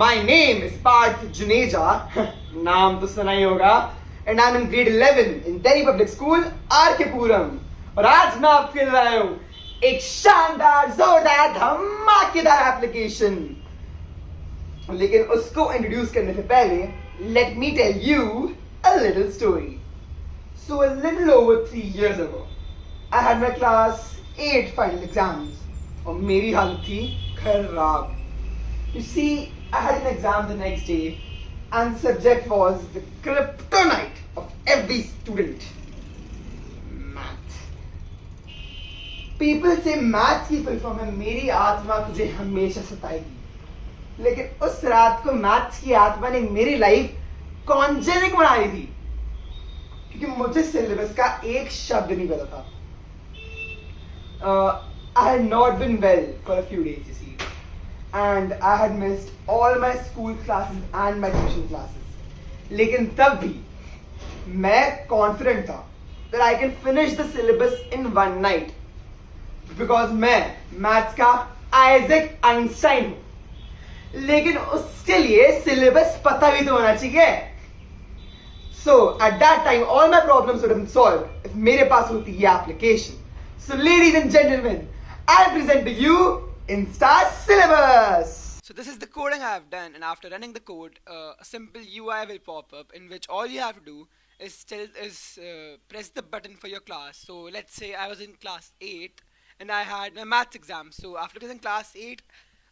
My name is PARTH JUNEJA, नाम तो सुना ही होगा, and I'm in grade 11 in Delhi Public School, R.K. Puram. और आज मैं आपको खेल रहा हूँ एक शानदार जोरदार धमाकेदार एप्लीकेशन. लेकिन उसको इंट्रोड्यूस करने से पहले let me tell you a little story. So a little over 3 years ago, I had my class 8 final exams. और मेरी हालत थी खराब. You see, I had an exam the next day, and the subject was the kryptonite of every student. Math. People say maths की full form है मेरी आत्मा तुझे हमेशा सताएगी. लेकिन उस रात को maths की आत्मा ने मेरी लाइफ कॉन्जेनिक बना दी थी, क्योंकि मुझे सिलेबस का एक शब्द नहीं पता था. I had not been well for a few days, you see, and I had missed all my school classes and my tuition classes. लेकिन तब भी मैं confident था that I can finish the syllabus in one night, because मैं maths का Isaac Einstein हूँ. लेकिन उसके लिए syllabus पता भी तो होना चाहिए. So at that time all my problems would have been solved if मेरे पास होती ये application. So ladies and gentlemen, I present to you INSTA-SYLLABUS. So this is the coding I have done, and after running the code, a simple UI will pop up in which all you have to do is press the button for your class. So let's say I was in class 8 and I had my maths exam. So after pressing class 8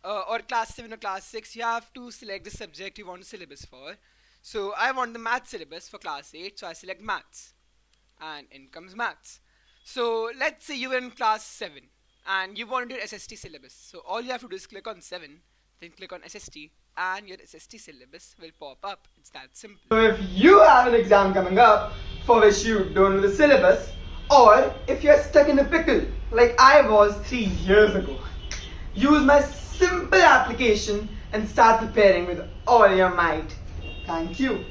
or class 7 or class 6, you have to select the subject you want the syllabus for. So I want the maths syllabus for class 8, so I select maths, and in comes maths. So let's say you were in class 7 and you wanted your SST syllabus. So all you have to do is click on 7, then click on SST, and your SST syllabus will pop up. It's that simple. So if you have an exam coming up for which you don't know the syllabus, or if you're stuck in a pickle like I was 3 years ago, use my simple application and start preparing with all your might. Thank you.